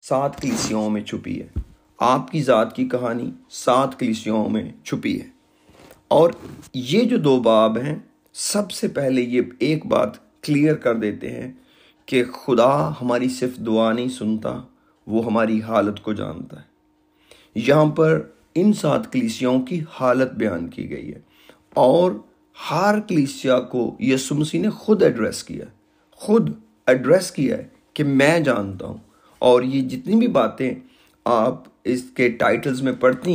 7 कलीसियाओं में छुपी है। आपकी ज़ात की कहानी 7 कलीसियाओं में छुपी है। और ये जो 2 बाब हैं, सबसे पहले ये एक बात क्लियर कर देते हैं कि खुदा हमारी सिर्फ दुआ नहीं सुनता, वो हमारी हालत को जानता है। यहाँ पर इन 7 कलीसियाओं की हालत बयान की गई है और हर कलीसिया को यीशु मसीह ने खुद एड्रेस किया है कि मैं जानता हूँ। और ये जितनी भी बातें आप इसके टाइटल्स में पढ़ते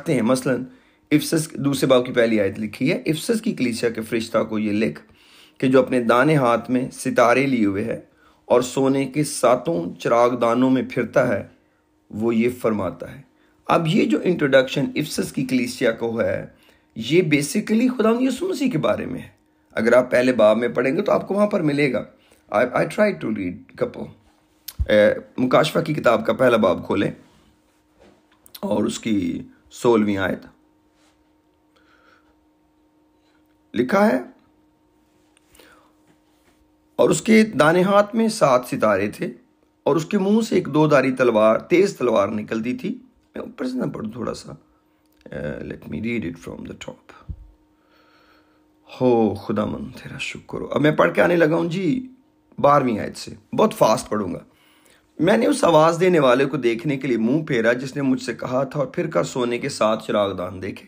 हैं, मसलन इफिसस दूसरे बाब की पहली आयत लिखी है, इफिसस की कलीसिया के फरिश्ता को ये लिख कि जो अपने दाने हाथ में सितारे लिए हुए है और सोने के 7 चिरागदानों में फिरता है, वो ये फरमाता है। अब ये जो इंट्रोडक्शन इफिसस की कलीसिया को है, ये बेसिकली खुदा यीशु मसीह के बारे में है। अगर आप पहले बाब में पढ़ेंगे तो आपको वहाँ पर मिलेगा। I try to read couple मुकाशफा की किताब का पहला बाब खोलें और उसकी 16वीं आयत लिखा है, और उसके दाने हाथ में 7 सितारे थे और उसके मुंह से एक 2-धारी तेज तलवार निकलती थी। मैं ऊपर से ना पढ़ूं थोड़ा सा, let me read it from the top. हो खुदामंद तेरा शुक्र हो। अब मैं पढ़ के आने लगा हूं जी 12वीं आयत से, बहुत फास्ट पढ़ूंगा। मैंने उस आवाज देने वाले को देखने के लिए मुंह फेरा जिसने मुझसे कहा था, और फिर कर सोने के 7 चिरागदान देखे।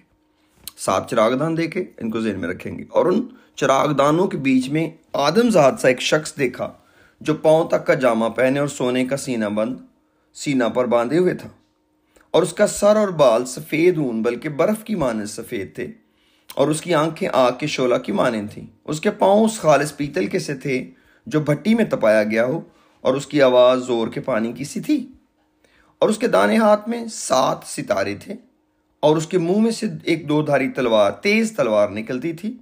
7 चिरागदान देखे, इनको ज़हन में रखेंगे। और उन चिरागदानों के बीच में आदमजात सा एक शख्स देखा जो पांव तक का जामा पहने और सोने का सीना पर बांधे हुए था, और उसका सर और बाल सफेद ऊन बल्कि बर्फ की मानद सफेद थे, और उसकी आंखें आग के शोला की मानद थीं। उसके पांव उस खालिस पीतल के से थे जो भट्टी में तपाया गया हो, और उसकी आवाज जोर के पानी की सी थी। और उसके दाने हाथ में 7 सितारे थे, और उसके मुंह में से एक 2-धारी तेज तलवार निकलती थी,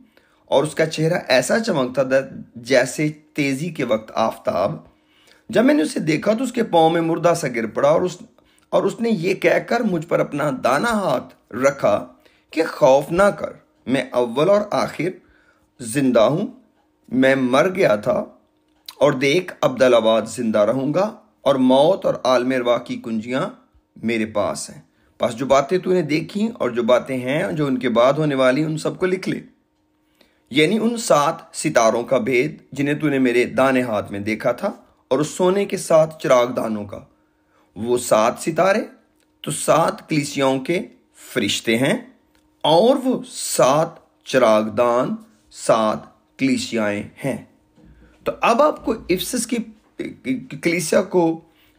और उसका चेहरा ऐसा चमकता था जैसे तेजी के वक्त आफताब। जब मैंने उसे देखा तो उसके पांव में मुर्दा सा गिर पड़ा, और उसने ये कहकर मुझ पर अपना दाना हाथ रखा कि खौफ ना कर, मैं अव्वल और आखिर जिंदा हूं। मैं मर गया था और देख अब्दुल्लाबाद जिंदा रहूंगा, और मौत और आलम अरवाह की कुंजियां मेरे पास हैं। बस जो बातें तूने देखी और जो बातें हैं जो उनके बाद होने वाली, उन सबको लिख ले। यानी उन 7 सितारों का भेद जिन्हें तूने मेरे दाने हाथ में देखा था, और उस सोने के 7 चिरागदानों का। वो 7 सितारे तो 7 कलीसियाओं के फरिश्ते हैं, और वो 7 चिरागदान 7 कलीसियाएं हैं। तो अब आपको इफिसस की कलीसिया को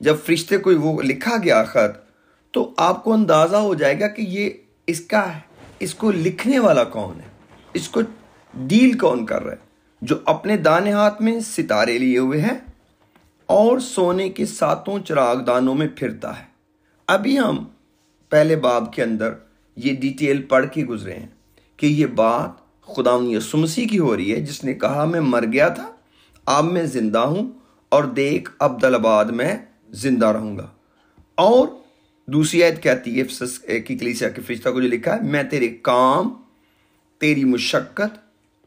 जब फरिश्ते को वो लिखा गया खत, तो आपको अंदाजा हो जाएगा कि ये इसको लिखने वाला कौन है, इसको डील कौन कर रहा है, जो अपने दाने हाथ में सितारे लिए हुए है और सोने के 7 चिरागदानों में फिरता है। अभी हम पहले बाब के अंदर ये डिटेल पढ़ के गुजरे हैं कि ये बात खुदा यीशु मसीह की हो रही है, जिसने कहा मैं मर गया था, अब मैं जिंदा हूं, और देख अब्दुल्लाबाद में जिंदा रहूंगा। और दूसरी आयत कहती है इफिसस की कलीसिया के फरिश्ता को जो लिखा है, मैं तेरे काम, तेरी मुशक्कत,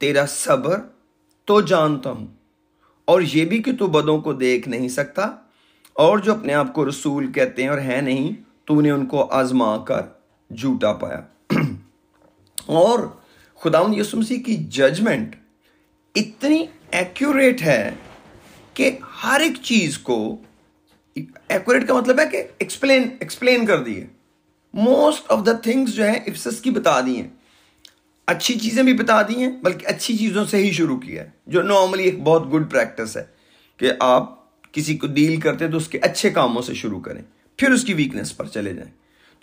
तेरा सब्र तो जानता हूं, और ये भी कि तू बदों को देख नहीं सकता, और जो अपने आप को रसूल कहते हैं और है नहीं, तूने उनको आजमा कर झूठा पाया। और खुदावंद यीशु मसीह की जजमेंट इतनी एक्यूरेट है कि हर एक चीज को, एक्यूरेट का मतलब है कि एक्सप्लेन कर दिए। मोस्ट ऑफ द थिंग्स जो है इफिसस की बता दी हैं, अच्छी चीजें भी बता दी हैं, बल्कि अच्छी चीजों से ही शुरू किया है, जो नॉर्मली एक बहुत गुड प्रैक्टिस है कि आप किसी को डील करते हैं तो उसके अच्छे कामों से शुरू करें, फिर उसकी वीकनेस पर चले जाएं।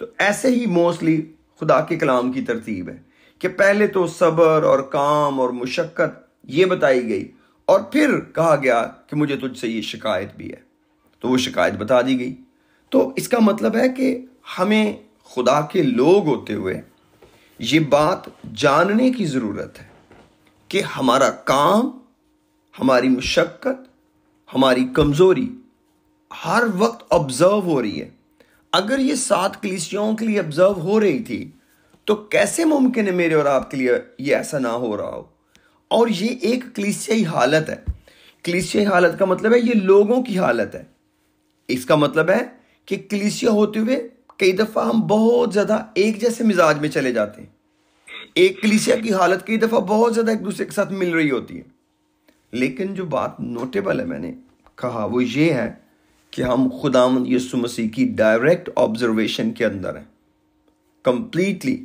तो ऐसे ही मोस्टली खुदा के कलाम की तरतीब है कि पहले तो सब्र और काम और मुशक्कत ये बताई गई, और फिर कहा गया कि मुझे तुझसे ये शिकायत भी है, तो वो शिकायत बता दी गई। तो इसका मतलब है कि हमें खुदा के लोग होते हुए ये बात जानने की ज़रूरत है कि हमारा काम, हमारी मुशक्कत, हमारी कमज़ोरी हर वक्त ऑब्जर्व हो रही है। अगर ये 7 कलीसियाओं के लिए ऑब्जर्व हो रही थी, तो कैसे मुमकिन है मेरे और आपके लिए ये ऐसा ना हो रहा हो। और ये एक कलीसियाई हालत है। कलीसियाई हालत का मतलब है ये लोगों की हालत है। इसका मतलब है कि कलीसिया होते हुए कई दफ़ा हम बहुत ज़्यादा एक जैसे मिजाज में चले जाते हैं। एक कलीसिया की हालत कई दफ़ा बहुत ज़्यादा एक दूसरे के साथ मिल रही होती है, लेकिन जो बात नोटेबल है मैंने कहा वो ये है कि हम खुदावंद यीशु मसीह की डायरेक्ट ऑब्जर्वेशन के अंदर हैं कंप्लीटली।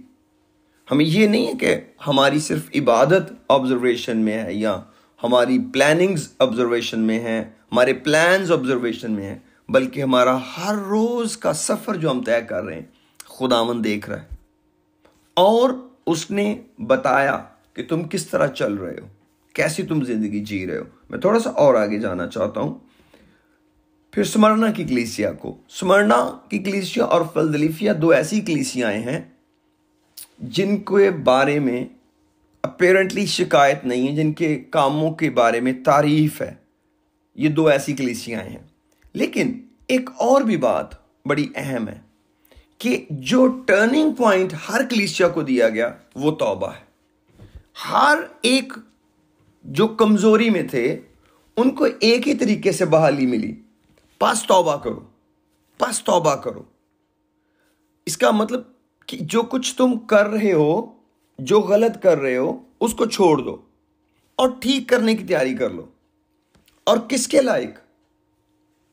हमें ये नहीं है कि हमारी सिर्फ इबादत ऑब्जर्वेशन में है या हमारी प्लानिंग्स ऑब्जर्वेशन में है, हमारे प्लान्स ऑब्जर्वेशन में है, बल्कि हमारा हर रोज़ का सफ़र जो हम तय कर रहे हैं खुदावंद देख रहा है और उसने बताया कि तुम किस तरह चल रहे हो, कैसी तुम जिंदगी जी रहे हो। मैं थोड़ा सा और आगे जाना चाहता हूं। फिर स्मरना की कलीसिया को, स्मरना की कलीसिया और फिलदेल्फिया दो ऐसी कलीसियाएं हैं जिनके बारे में अपेरेंटली शिकायत नहीं है, जिनके कामों के बारे में तारीफ है। ये दो ऐसी कलीसियाएं हैं। लेकिन एक और भी बात बड़ी अहम है कि जो टर्निंग पॉइंट हर कलीसिया को दिया गया वो तौबा है। हर एक जो कमजोरी में थे उनको एक ही तरीके से बहाली मिली, बस तौबा करो, बस तौबा करो। इसका मतलब कि जो कुछ तुम कर रहे हो, जो गलत कर रहे हो, उसको छोड़ दो और ठीक करने की तैयारी कर लो। और किसके लायक?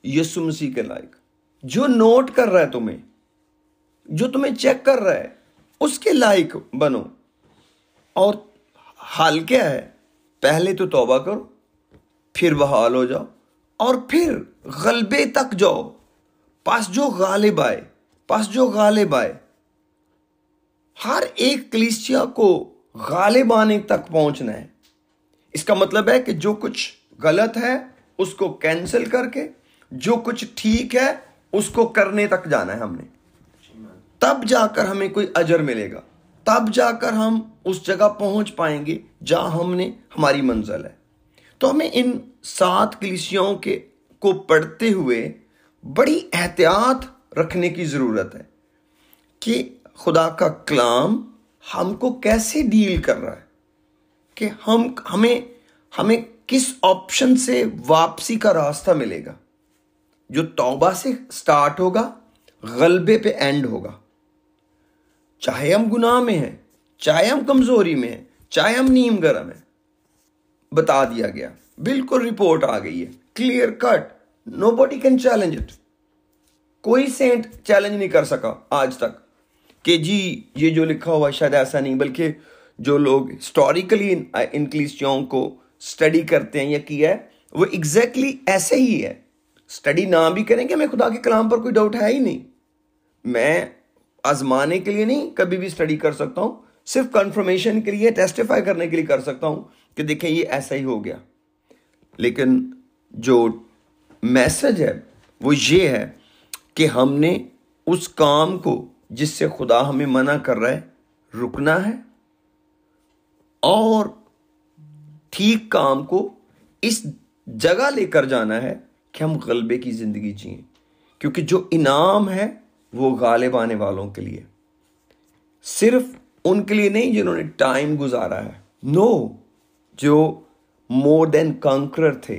यीशु मसीह के लायक। जो नोट कर रहा है तुम्हें, जो तुम्हें चेक कर रहा है, उसके लायक बनो। और हाल क्या है? पहले तो तौबा करो, फिर बहाल हो जाओ और फिर गलबे तक जाओ, पास जो गालिब आए, पास जो गालिब आए। हर एक कलीसिया को गालिब आने तक पहुंचना है। इसका मतलब है कि जो कुछ गलत है उसको कैंसिल करके जो कुछ ठीक है उसको करने तक जाना है हमने। तब जाकर हमें कोई अजर मिलेगा, तब जाकर हम उस जगह पहुंच पाएंगे जहां हमने हमारी मंजिल है। तो हमें इन 7 कलीसियाओं के को पढ़ते हुए बड़ी एहतियात रखने की जरूरत है कि खुदा का कलाम हमको कैसे डील कर रहा है, कि हमें किस ऑप्शन से वापसी का रास्ता मिलेगा, जो तौबा से स्टार्ट होगा, गलबे पे एंड होगा। चाहे हम गुनाह में हैं, चाहे हम कमजोरी में हैं, चाहे हम नीम गरम हैं, बता दिया गया, बिल्कुल रिपोर्ट आ गई है, clear cut, nobody can challenge it. कोई सेंट चैलेंज नहीं कर सका आज तक कि जी ये जो लिखा हुआ शायद ऐसा नहीं, बल्कि जो लोग हिस्टोरिकली इन कलीसियाओं को स्टडी करते हैं या किया है वो एग्जैक्टली ऐसे ही है। स्टडी ना भी करेंगे, हमें खुदा के कलाम पर कोई डाउट है ही नहीं। मैं आजमाने के लिए नहीं कभी भी स्टडी कर सकता हूं, सिर्फ कंफर्मेशन के लिए, टेस्टिफाई करने के लिए कर सकता हूं कि देखें ये ऐसा ही हो गया। लेकिन जो मैसेज है वो ये है कि हमने उस काम को जिससे खुदा हमें मना कर रहा है रुकना है और ठीक काम को इस जगह लेकर जाना है कि हम गलबे की जिंदगी जिए, क्योंकि जो इनाम है वो गालिब आने वालों के लिए, सिर्फ उनके लिए नहीं जिन्होंने टाइम गुजारा है। नो, जो मोर देन कॉन्करर थे,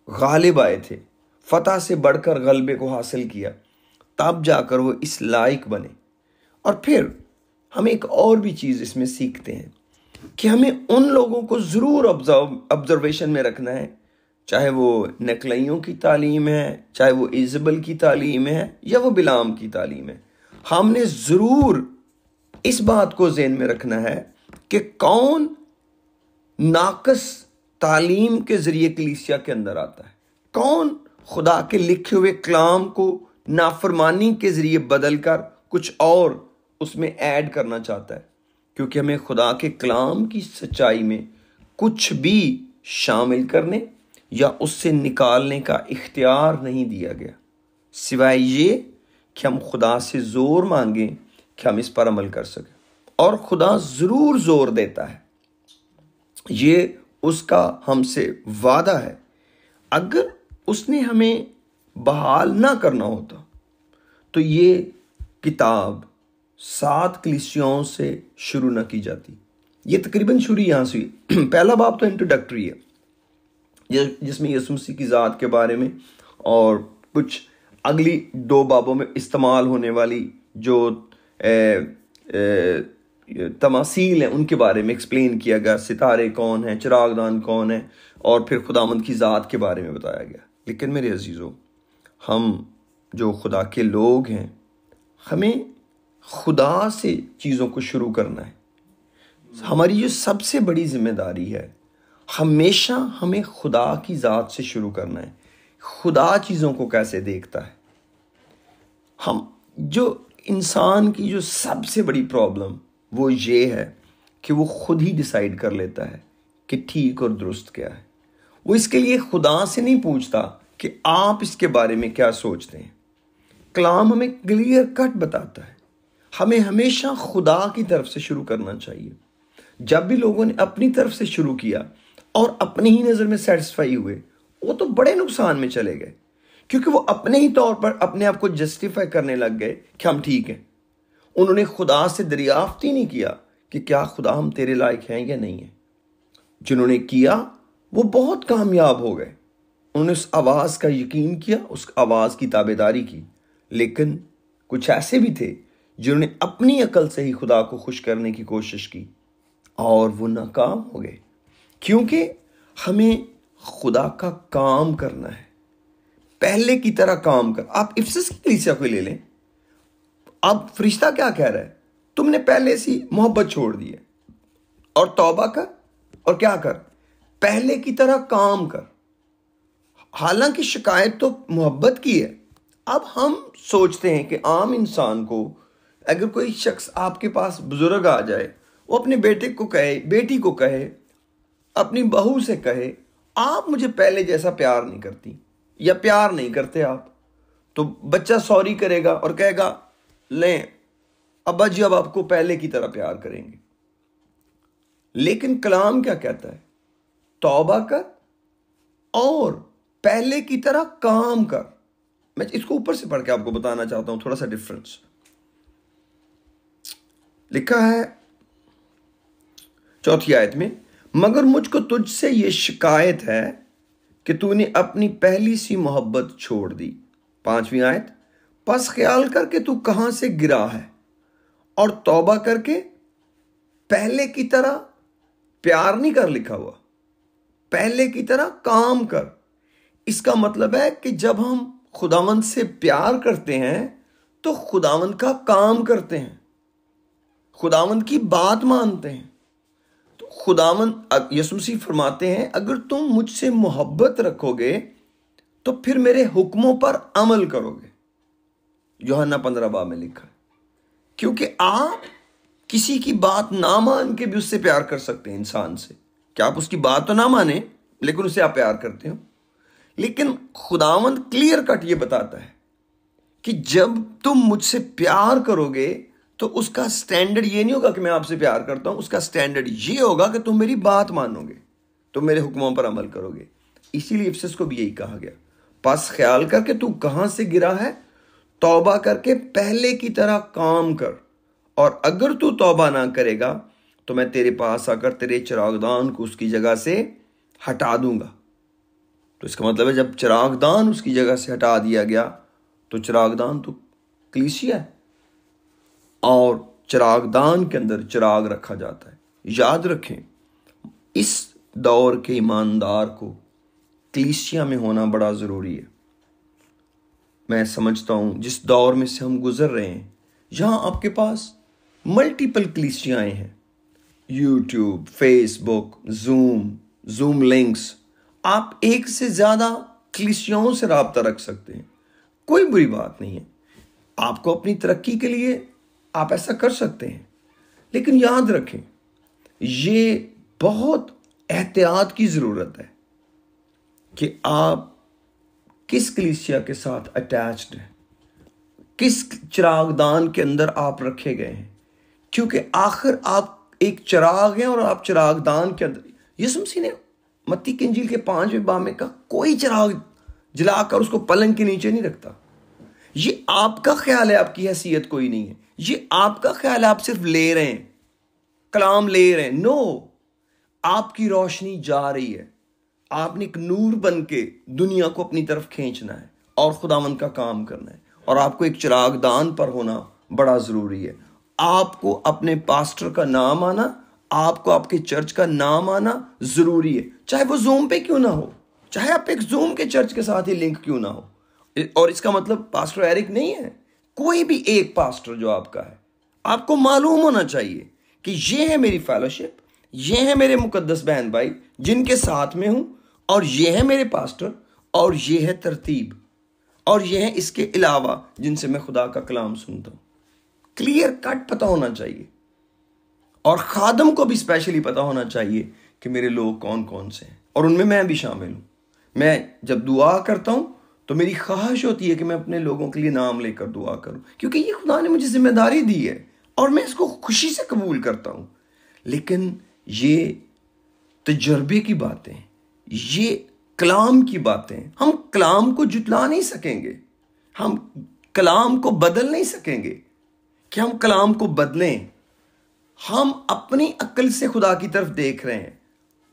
गालिब आए थे, फतह से बढ़कर गलबे को हासिल किया, तब जाकर वो इस लायक बने। और फिर हम एक और भी चीज़ इसमें सीखते हैं कि हमें उन लोगों को ज़रूर ऑब्जर्वेशन में रखना है, चाहे वो नकलइयों की तालीम है, चाहे वो इज़बल की तालीम है या वो बिलाम की तालीम है। हमने ज़रूर इस बात को ज़हन में रखना है कि कौन नाकस तालीम के ज़रिए कलीसिया के अंदर आता है, कौन खुदा के लिखे हुए कलाम को नाफरमानी के ज़रिए बदल कर कुछ और उसमें ऐड करना चाहता है। क्योंकि हमें खुदा के कलाम की सच्चाई में कुछ भी शामिल करने या उससे निकालने का इख्तियार नहीं दिया गया, सिवाय ये कि हम खुदा से जोर मांगें कि हम इस पर अमल कर सकें। और खुदा ज़रूर जोर देता है, ये उसका हमसे वादा है। अगर उसने हमें बहाल ना करना होता तो ये किताब 7 कलीसियाओं से शुरू ना की जाती। ये तकरीबन शुरू यहाँ से हुई। पहला बाब तो इंट्रोडक्टरी है जिसमें यीशु मसीह की ज़ात के बारे में और कुछ अगली 2 बाबों में इस्तेमाल होने वाली जो तमासील हैं उनके बारे में एक्सप्लेन किया गया, सितारे कौन हैं, चिरागदान कौन है, और फिर खुदावंद की ज़ात के बारे में बताया गया। लेकिन मेरे अजीज़ों, हम जो खुदा के लोग हैं, हमें खुदा से चीज़ों को शुरू करना है। हमारी जो सबसे बड़ी जिम्मेदारी है, हमेशा हमें खुदा की ज़ात से शुरू करना है। खुदा चीज़ों को कैसे देखता है। हम जो इंसान की जो सबसे बड़ी प्रॉब्लम वो ये है कि वो खुद ही डिसाइड कर लेता है कि ठीक और दुरुस्त क्या है। वो इसके लिए खुदा से नहीं पूछता कि आप इसके बारे में क्या सोचते हैं। कलाम हमें क्लियर कट बताता है, हमें हमेशा खुदा की तरफ से शुरू करना चाहिए। जब भी लोगों ने अपनी तरफ से शुरू किया और अपनी ही नज़र में सेटिस्फाई हुए, वो तो बड़े नुकसान में चले गए, क्योंकि वो अपने ही तौर पर अपने आप को जस्टिफाई करने लग गए कि हम ठीक हैं। उन्होंने खुदा से दरियाफ्त ही नहीं किया कि क्या खुदा हम तेरे लायक हैं या नहीं है। जिन्होंने किया वो बहुत कामयाब हो गए। उन्होंने उस आवाज़ का यकीन किया, उस आवाज़ की ताबेदारी की। लेकिन कुछ ऐसे भी थे जिन्होंने अपनी अकल से ही खुदा को खुश करने की कोशिश की और वो नाकाम हो गए। क्योंकि हमें खुदा का काम करना है, पहले की तरह काम कर। आप इफिसस की कलीसिया को ले लें। अब फरिश्ता क्या कह रहा है, तुमने पहले से मोहब्बत छोड़ दी है और तौबा कर और क्या कर, पहले की तरह काम कर। हालांकि शिकायत तो मोहब्बत की है। अब हम सोचते हैं कि आम इंसान को, अगर कोई शख्स आपके पास बुजुर्ग आ जाए, वो अपने बेटे को कहे, बेटी को कहे, अपनी बहू से कहे, आप मुझे पहले जैसा प्यार नहीं करती या प्यार नहीं करते आप, तो बच्चा सॉरी करेगा और कहेगा लें अब्बा जी अब आपको पहले की तरह प्यार करेंगे। लेकिन कलाम क्या कहता है, तौबा कर और पहले की तरह काम कर। मैं इसको ऊपर से पढ़ के आपको बताना चाहता हूं, थोड़ा सा डिफरेंस। लिखा है 4th आयत में, मगर मुझको तुझसे ये शिकायत है कि तूने अपनी पहली सी मोहब्बत छोड़ दी। 5वीं आयत, बस ख्याल करके तू कहां से गिरा है और तौबा करके पहले की तरह प्यार नहीं कर, लिखा हुआ पहले की तरह काम कर। इसका मतलब है कि जब हम खुदावंद से प्यार करते हैं तो खुदावंद का काम करते हैं, खुदावंद की बात मानते हैं। तो खुदावंद यीशु मसीह फरमाते हैं, अगर तुम मुझसे मोहब्बत रखोगे तो फिर मेरे हुक्मों पर अमल करोगे। यूहन्ना 15 में लिखा है। क्योंकि आप किसी की बात ना मान के भी उससे प्यार कर सकते हैं। इंसान से क्या आप उसकी बात तो ना माने लेकिन उसे आप प्यार करते हो। लेकिन खुदावंद क्लियर कट ये बताता है कि जब तुम मुझसे प्यार करोगे तो उसका स्टैंडर्ड ये नहीं होगा कि मैं आपसे प्यार करता हूं, उसका स्टैंडर्ड ये होगा कि तुम मेरी बात मानोगे, तुम मेरे हुक्मों पर अमल करोगे। इसीलिए इफिसस को भी यही कहा गया, बस ख्याल करके तू कहां से गिरा है, तौबा करके पहले की तरह काम कर, और अगर तू तौबा ना करेगा तो मैं तेरे पास आकर तेरे चिरागदान को उसकी जगह से हटा दूंगा। तो इसका मतलब है जब चिरागदान उसकी जगह से हटा दिया गया तो चिरागदान तो कलीसिया है और चिरागदान के अंदर चिराग रखा जाता है। याद रखें, इस दौर के ईमानदार को कलीसिया में होना बड़ा ज़रूरी है। मैं समझता हूं जिस दौर में से हम गुजर रहे हैं, जहां आपके पास मल्टीपल कलीसियाएं हैं, यूट्यूब, फेसबुक, जूम लिंक्स, आप एक से ज़्यादा कलीसियाओं से राब्ता रख सकते हैं। कोई बुरी बात नहीं है, आपको अपनी तरक्की के लिए आप ऐसा कर सकते हैं। लेकिन याद रखें, ये बहुत एहतियात की ज़रूरत है कि आप किस कलीसिया के साथ अटैच्ड हैं, किस चिरागदान के अंदर आप रखे गए हैं। क्योंकि आखिर आप एक चिराग हैं और आप चिरागदान के अंदर। यीशु मसीह ने मत्ती की इंजील के 5वें बाब में कहा, कोई चिराग जलाकर उसको पलंग के नीचे नहीं रखता। ये आपका ख्याल है, आपकी हैसियत कोई नहीं है। ये आपका ख्याल है, आप सिर्फ ले रहे हैं, कलाम ले रहे हैं। नो, आपकी रोशनी जा रही है। आपने एक नूर बन के दुनिया को अपनी तरफ खींचना है और खुदावंद का काम करना है, और आपको एक चिरागदान पर होना बड़ा ज़रूरी है। आपको अपने पास्टर का नाम आना, आपको आपके चर्च का नाम आना ज़रूरी है, चाहे वो जूम पे क्यों ना हो, चाहे आप एक जूम के चर्च के साथ ही लिंक क्यों ना हो। और इसका मतलब पास्टर एरिक नहीं है, कोई भी एक पास्टर जो आपका है, आपको मालूम होना चाहिए कि ये है मेरी फेलोशिप, ये है मेरे मुकद्दस बहन भाई जिनके साथ में हूं, और ये है मेरे पास्टर, और ये है तरतीब, और ये है इसके अलावा जिनसे मैं खुदा का कलाम सुनता हूं। क्लियर कट पता होना चाहिए, और खादम को भी स्पेशली पता होना चाहिए कि मेरे लोग कौन कौन से हैं, और उनमें मैं भी शामिल हूं। मैं जब दुआ करता हूं तो मेरी ख्वाहिश होती है कि मैं अपने लोगों के लिए नाम लेकर दुआ करूं, क्योंकि ये खुदा ने मुझे जिम्मेदारी दी है और मैं इसको खुशी से कबूल करता हूं। लेकिन ये तजर्बे की बातें, ये कलाम की बातें, हम कलाम को जुटला नहीं सकेंगे, हम कलाम को बदल नहीं सकेंगे कि हम कलाम को बदलें। हम अपनी अक्ल से खुदा की तरफ देख रहे हैं,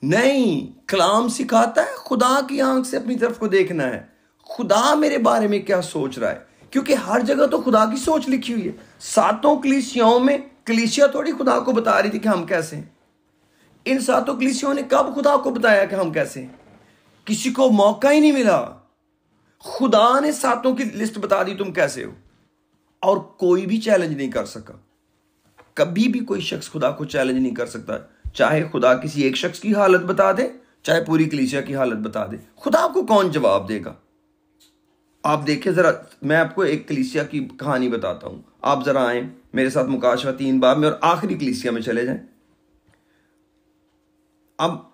नहीं, कलाम सिखाता है खुदा की आंख से अपनी तरफ को देखना है। खुदा मेरे बारे में क्या सोच रहा है, क्योंकि हर जगह तो खुदा की सोच लिखी हुई है। 7 कलीसियाओं में कलीसिया थोड़ी खुदा को बता रही थी कि हम कैसे हैं। इन 7 कलीसियाओं ने कब खुदा को बताया कि हम कैसे हैं? किसी को मौका ही नहीं मिला। खुदा ने 7 की लिस्ट बता दी तुम कैसे हो, और कोई भी चैलेंज नहीं कर सका। कभी भी कोई शख्स खुदा को चैलेंज नहीं कर सकता, चाहे खुदा किसी एक शख्स की हालत बता दे, चाहे पूरी कलीसिया की हालत बता दे। खुदा को कौन जवाब देगा? आप देखिए जरा, मैं आपको एक कलीसिया की कहानी बताता हूं। आप जरा आए मेरे साथ मुकाशवा 3 बाब में और आखिरी कलीसिया में चले जाएं। अब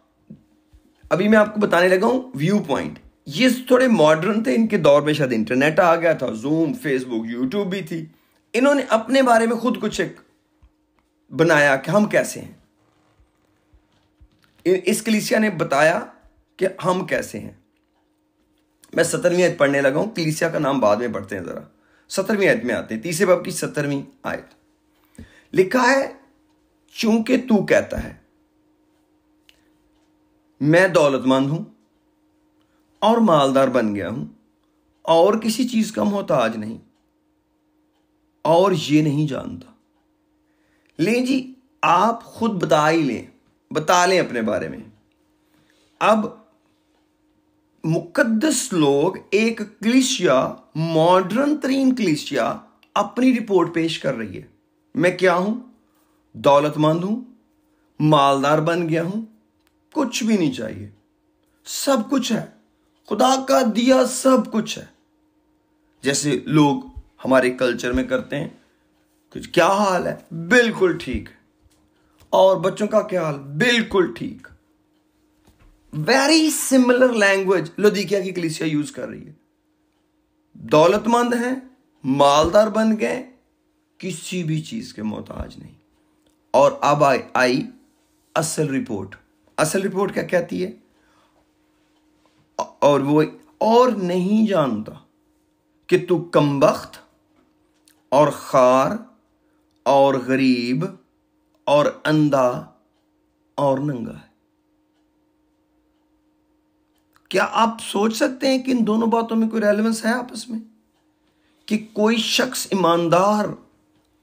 अभी मैं आपको बताने लगा हूं व्यू पॉइंट। ये थोड़े मॉडर्न थे, इनके दौर में शायद इंटरनेट आ गया था, जूम, फेसबुक, यूट्यूब भी थी। इन्होंने अपने बारे में खुद कुछ एक बनाया कि हम कैसे हैं। इस कलीसिया ने बताया कि हम कैसे हैं। मैं 17वीं आयत पढ़ने लगा हूं, कलीसिया का नाम बाद में पढ़ते हैं। जरा 17वीं आयत में आते हैं, 3 बाब की 17वीं आयत। लिखा है, चूंकि तू कहता है मैं दौलतमंद हूं और मालदार बन गया हूं और किसी चीज का मोहताज नहीं, और ये नहीं जानता। लें जी, आप खुद बता लें अपने बारे में। अब मुकद्दस लोग, एक कलीसिया, मॉडर्न तरीन कलीसिया अपनी रिपोर्ट पेश कर रही है। मैं क्या हूं? दौलतमंद हूं, मालदार बन गया हूं, कुछ भी नहीं चाहिए, सब कुछ है, खुदा का दिया सब कुछ है। जैसे लोग हमारे कल्चर में करते हैं, कुछ क्या हाल है? बिल्कुल ठीक है। और बच्चों का क्या हाल? बिल्कुल ठीक। वेरी सिमिलर लैंग्वेज लौदीकिया की कलीसिया यूज कर रही है। दौलतमंद हैं, मालदार बन गए, किसी भी चीज के मोहताज नहीं। और अब आई असल रिपोर्ट। असल रिपोर्ट क्या कहती है? और वो और नहीं जानता कि तू कमबख्त और खार और गरीब और अंधा और नंगा है। क्या आप सोच सकते हैं कि इन दोनों बातों में कोई रेलेवेंस है आपस में? कि कोई शख्स ईमानदार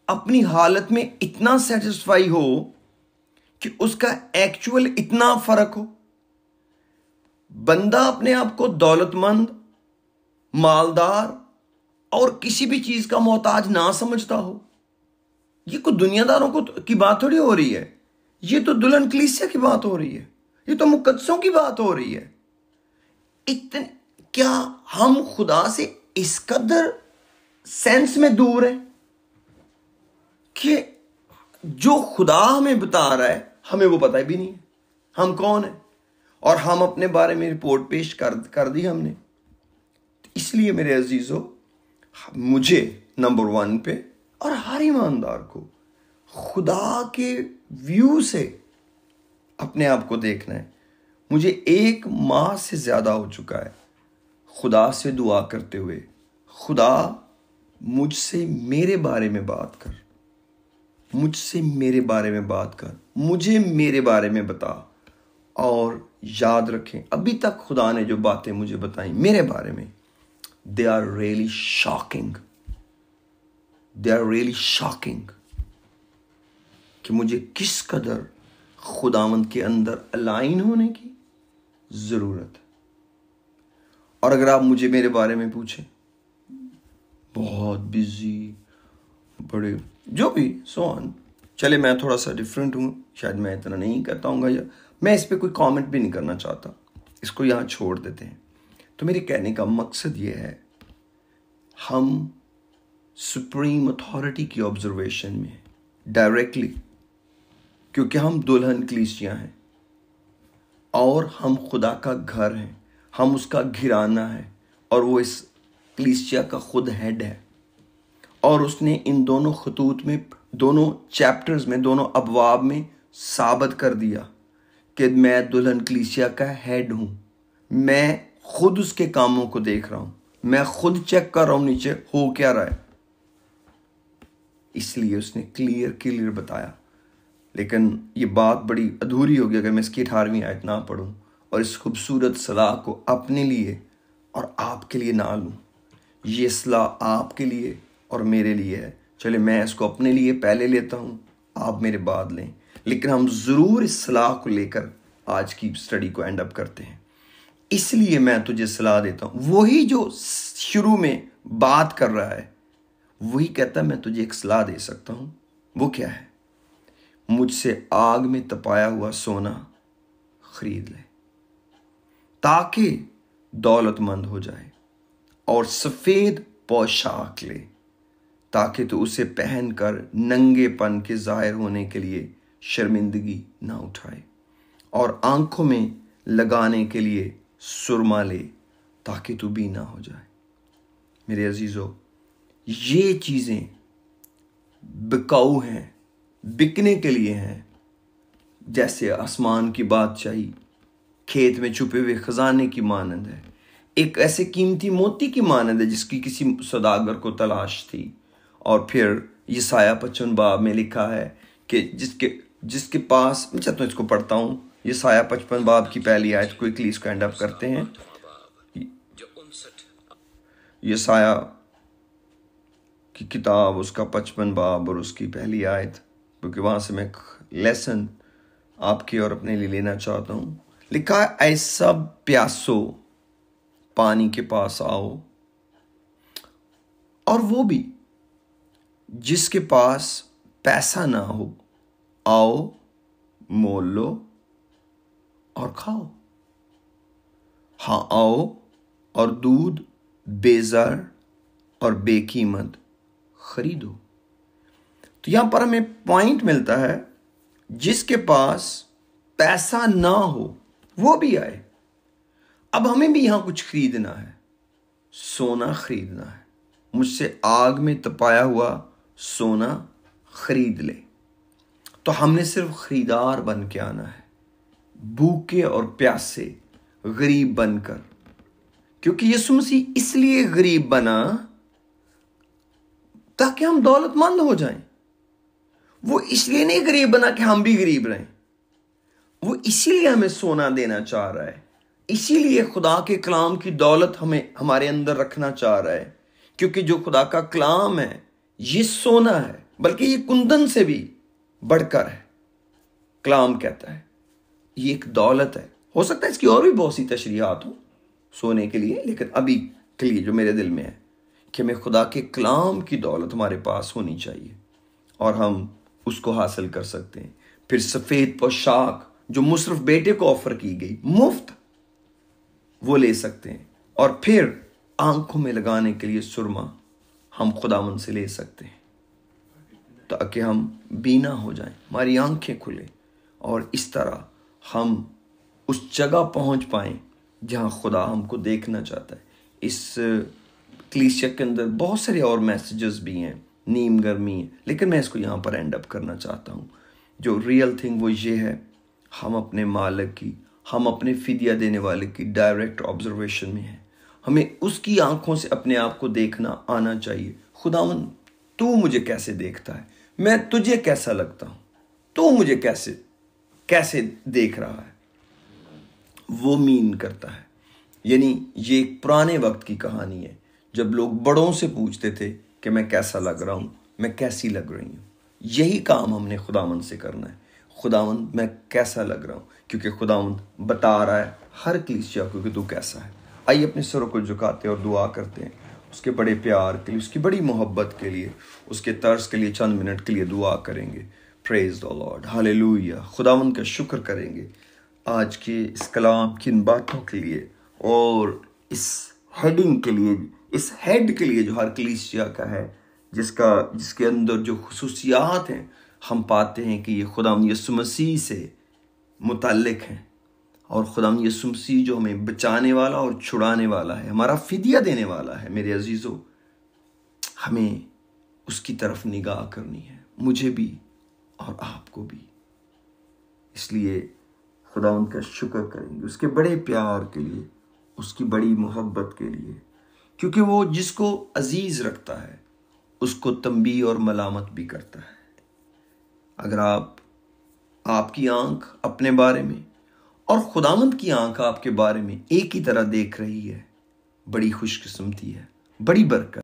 अपनी हालत में इतना सेटिस्फाई हो कि उसका एक्चुअल इतना फर्क हो? बंदा अपने आप को दौलतमंद, मालदार और किसी भी चीज का मोहताज ना समझता हो। ये कोई दुनियादारों की बात थोड़ी हो रही है, ये तो दुल्हन कलीसिया की बात हो रही है, ये तो मुकद्दसों की बात हो रही है। क्या हम खुदा से इस कदर सेंस में दूर हैं कि जो खुदा हमें बता रहा है हमें वो पता भी नहीं है हम कौन है, और हम अपने बारे में रिपोर्ट पेश कर दी हमने। इसलिए मेरे अजीजों, मुझे नंबर 1 पे और हर ईमानदार को खुदा के व्यू से अपने आप को देखना है। मुझे 1 माह से ज्यादा हो चुका है खुदा से दुआ करते हुए, खुदा मुझसे मेरे बारे में बात कर, मुझसे मेरे बारे में बात कर, मुझे मेरे बारे में बता। और याद रखें, अभी तक खुदा ने जो बातें मुझे बताई मेरे बारे में, they are really shocking, they are really shocking कि मुझे किस कदर खुदावंद के अंदर अलाइन होने की जरूरत है। और अगर आप मुझे मेरे बारे में पूछें, बहुत बिजी, बड़े जो भी सो ऑन, चले मैं थोड़ा सा डिफरेंट हूँ, शायद मैं इतना नहीं करता हूँ, या मैं इस पर कोई कमेंट भी नहीं करना चाहता, इसको यहाँ छोड़ देते हैं। तो मेरे कहने का मकसद ये है, हम सुप्रीम अथॉरिटी की ऑब्जर्वेशन में डायरेक्टली, क्योंकि हम दुल्हन कलीसिया हैं और हम खुदा का घर हैं, हम उसका घिराना है और वो इस कलीसिया का खुद हेड है। और उसने इन दोनों खतूत में, दोनों चैप्टर्स में, दोनों अबवाब में साबित कर दिया कि मैं दुल्हन कलीसिया का हेड हूं। मैं खुद उसके कामों को देख रहा हूं, मैं खुद चेक कर रहा हूं नीचे हो क्या रहा है। इसलिए उसने क्लियर बताया। लेकिन ये बात बड़ी अधूरी होगी अगर मैं इसकी 18वीं आयत ना पढ़ूं और इस खूबसूरत सलाह को अपने लिए और आपके लिए ना लूं। ये सलाह आपके लिए और मेरे लिए है। चले मैं इसको अपने लिए पहले लेता हूं, आप मेरे बाद लें, लेकिन हम जरूर इस सलाह को लेकर आज की स्टडी को एंड अप करते हैं। इसलिए मैं तुझे सलाह देता हूं। वही जो शुरू में बात कर रहा है वही कहता है मैं तुझे एक सलाह दे सकता हूं। वो क्या है? मुझसे आग में तपाया हुआ सोना खरीद ले ताकि दौलतमंद हो जाए, और सफेद पोशाक ले ताकि तू उसे पहनकर नंगेपन के जाहिर होने के लिए शर्मिंदगी ना उठाए, और आंखों में लगाने के लिए सुरमा ले ताकि तू बीना हो जाए। मेरे अजीजों, ये चीजें बिकाऊ हैं, बिकने के लिए हैं, जैसे आसमान की बादशाही खेत में छुपे हुए खजाने की मानंद है, एक ऐसे कीमती मोती की मानंद है जिसकी किसी सौदागर को तलाश थी। और फिर यसाया 55 बाब में लिखा है कि जिसके पास, मैं चाहता हूँ इसको पढ़ता हूँ, यसाया 55 बाब की पहली आयत को क्लीज को एंड अप करते हैं। यसाया की किताब, उसका 55 बाब और उसकी पहली आयत, क्योंकि वहां से मैं लेसन आपकी और अपने लिए लेना चाहता हूं। लिखा है, ऐसा प्यासो पानी के पास आओ, और वो भी जिसके पास पैसा ना हो, आओ मोल लो और खाओ। हाँ, आओ और दूध बेजार और बेकीमत खरीदो। तो यहां पर हमें पॉइंट मिलता है, जिसके पास पैसा ना हो वो भी आए। अब हमें भी यहां कुछ खरीदना है, सोना खरीदना है। मुझसे आग में तपाया हुआ सोना खरीद ले। तो हमने सिर्फ खरीदार बन के आना है, भूखे और प्यासे, गरीब बनकर। क्योंकि यीशु मसीह इसलिए गरीब बना ताकि हम दौलतमंद हो जाएं। वो इसलिए नहीं गरीब बना कि हम भी गरीब रहें। वो इसीलिए हमें सोना देना चाह रहा है, इसीलिए खुदा के कलाम की दौलत हमें हमारे अंदर रखना चाह रहा है। क्योंकि जो खुदा का कलाम है ये सोना है, बल्कि ये कुंदन से भी बढ़कर है। कलाम कहता है ये एक दौलत है। हो सकता है इसकी और भी बहुत सी तशरीहात हो सोने के लिए, लेकिन अभी के लिए जो मेरे दिल में है कि हमें खुदा के कलाम की दौलत हमारे पास होनी चाहिए और हम उसको हासिल कर सकते हैं। फिर सफेद पोशाक जो मुशर्रफ बेटे को ऑफर की गई मुफ्त, वो ले सकते हैं। और फिर आंखों में लगाने के लिए सुरमा हम खुदावन से ले सकते हैं ताकि हम बीना हो जाएं, हमारी आंखें खुले और इस तरह हम उस जगह पहुंच पाएं जहां खुदा हमको देखना चाहता है। इस कलीसिया के अंदर बहुत सारे और मैसेजेस भी हैं, नीम गर्मी है, लेकिन मैं इसको यहाँ पर एंड अप करना चाहता हूँ। जो रियल थिंग वो ये है, हम अपने मालिक की, हम अपने फिदिया देने वाले की डायरेक्ट ऑब्जर्वेशन में हैं। हमें उसकी आंखों से अपने आप को देखना आना चाहिए। खुदावन तू मुझे कैसे देखता है, मैं तुझे कैसा लगता हूँ, तू मुझे कैसे देख रहा है, वो मीन करता है। यानी ये एक पुराने वक्त की कहानी है जब लोग बड़ों से पूछते थे कि मैं कैसा लग रहा हूँ, मैं कैसी लग रही हूँ। यही काम हमने खुदावंद से करना है। खुदावंद मैं कैसा लग रहा हूँ, क्योंकि खुदावंद बता रहा है हर कलीसिया को कि तू कैसा है। आइए अपने सरों को झुकाते और दुआ करते हैं उसके बड़े प्यार के लिए, उसकी बड़ी मोहब्बत के लिए, उसके तर्स के लिए चंद मिनट के लिए दुआ करेंगे। Praise the Lord, hallelujah. खुदावंद का शुक्र करेंगे आज के इस कलाम की इन बातों के लिए और इस हेडिंग के लिए, इस हेड के लिए जो हर कलीसिया का है, जिसके अंदर जो खुसूसियात हैं हम पाते हैं कि ये खुदावंद यीशु मसीह से मुताल्लिक हैं। और खुदावंद यीशु मसीह जो हमें बचाने वाला और छुड़ाने वाला है, हमारा फिदिया देने वाला है। मेरे अजीजों, हमें उसकी तरफ निगाह करनी है, मुझे भी और आपको भी। इसलिए खुदावंद का शुक्र करेंगे उसके बड़े प्यार के लिए, उसकी बड़ी मोहब्बत के लिए, क्योंकि वो जिसको अजीज रखता है उसको तंबी और मलामत भी करता है। अगर आपकी आंख अपने बारे में और खुदावंद की आंख आपके बारे में एक ही तरह देख रही है, बड़ी खुशकिस्मती है, बड़ी बरकत।